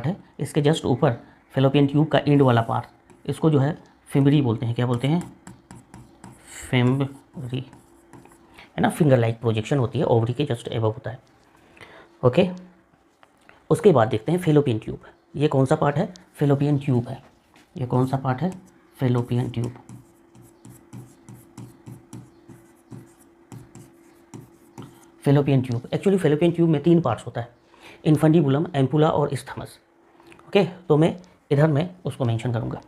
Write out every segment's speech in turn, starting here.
है, इसके जस्ट ऊपर फेलोपियन ट्यूब का एंड वाला पार्ट, इसको जो है फिम्बरी बोलते हैं। क्या बोलते हैं? फिम्बरी, है ना, फिंगर लाइक प्रोजेक्शन होती है, ओवरी के जस्ट एबव होता है। ओके, उसके बाद देखते हैं फेलोपियन ट्यूब। ये कौन सा पार्ट है? फेलोपियन ट्यूब है। ये कौन सा पार्ट है? Fallopian tube. Fallopian tube, actually fallopian tube में 3 पार्ट्स होता है, इनफंडिबुलम, एम्पुला और इस्थमस। ओके, तो मैं इधर में उसको मेंशन करूँगा,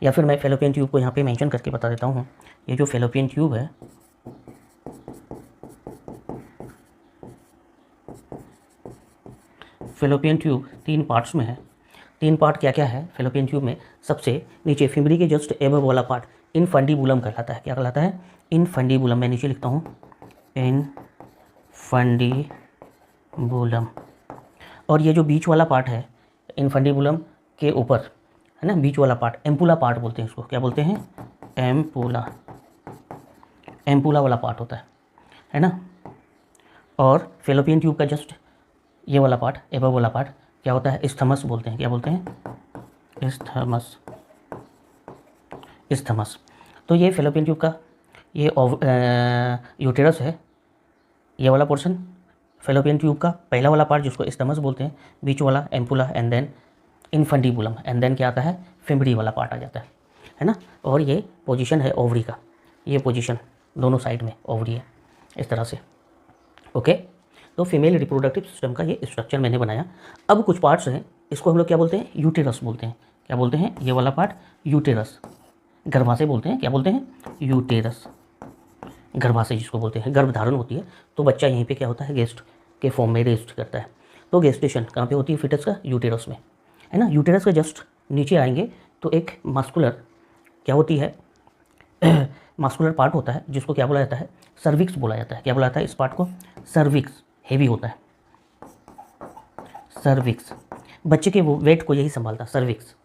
या फिर मैं फेलोपियन ट्यूब को यहाँ पे मेंशन करके बता देता हूँ। ये जो फेलोपियन ट्यूब है, फेलोपियन ट्यूब 3 पार्ट्स में है। 3 पार्ट क्या क्या है फेलोपियन ट्यूब में? सबसे नीचे फिम्बरी के जस्ट एबव वाला पार्ट इनफंडिबुलम कहलाता है। क्या कहलाता है? इनफंडिबुलम। मैं नीचे लिखता हूँ इनफंडिबुलम। और ये जो बीच वाला पार्ट है इनफंडिबुलम के ऊपर, है ना, बीच वाला पार्ट, एम्पुला पार्ट बोलते हैं इसको। क्या बोलते हैं? एम्पुला। एम्पुला वाला पार्ट होता है ना। और फेलोपियन ट्यूब का जस्ट ये वाला पार्ट, एबव वाला पार्ट क्या होता है? इस्थमस बोलते हैं। क्या बोलते हैं? इस्थमस। इस्थमस। तो ये फेलोपियन ट्यूब का ये यूटेरस है, ये वाला पोर्शन फेलोपियन ट्यूब का पहला वाला पार्ट जिसको इस्थमस बोलते हैं, बीच वाला ampulla, and then infundibulum, and then क्या आता है? फिम्बरी वाला पार्ट आ जाता है ना। और ये पोजीशन है ओवरी का, ये पोजीशन दोनों साइड में ओवरी है, इस तरह से। ओके, तो फीमेल रिप्रोडक्टिव सिस्टम का ये स्ट्रक्चर मैंने बनाया। अब कुछ पार्ट्स हैं, इसको हम लोग क्या बोलते हैं? यूटेरस बोलते हैं। क्या बोलते हैं? ये वाला पार्ट यूटेरस, गर्भाशय बोलते हैं। क्या बोलते हैं? यूटेरस, गर्भाशय जिसको बोलते हैं। गर्भ धारण होती है तो बच्चा यहीं पे क्या होता है? गेस्ट के फॉर्म में रेस्ट करता है। तो गेस्टेशन कहाँ पे होती है फिटस का? यूटेरस में, है ना। यूटेरस के जस्ट नीचे आएंगे तो एक मस्कुलर क्या होती है? मस्कुलर पार्ट होता है जिसको क्या बोला जाता है? सर्विक्स बोला जाता है। क्या बोला जाता है इस पार्ट को? सर्विक्स। हेवी होता है सर्विक्स, बच्चे के वो वेट को यही संभालता है, सर्विक्स।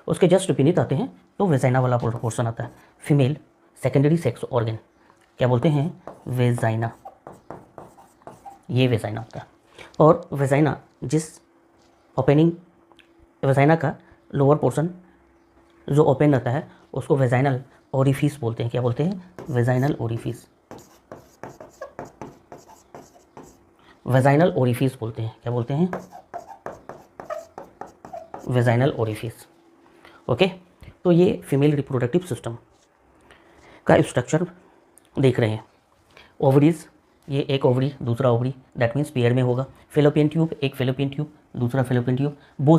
उसके जस्ट बेनीथ आते हैं तो वेजाइना वाला पोर्शन आता है, फीमेल सेकेंडरी सेक्स ऑर्गन। क्या बोलते हैं? वेजाइना। ये वेजाइना होता है। और वेजाइना जिस ओपनिंग, वेजाइना का लोअर पोर्शन जो ओपन रहता है उसको वेजाइनल ओरिफिस बोलते हैं। क्या बोलते हैं? Vaginal orifice. वेजाइनल ओरिफिस बोलते हैं। क्या बोलते हैं? Vaginal orifice. ओके, तो ये फीमेल रिप्रोडक्टिव सिस्टम का स्ट्रक्चर देख रहे हैं। ओवरीज, ये एक ओवरी दूसरा ओवरी, दैट मीन्स पेयर में होगा। फेलोपियन ट्यूब, एक फेलोपियन ट्यूब दूसरा फेलोपियन ट्यूब, बोथ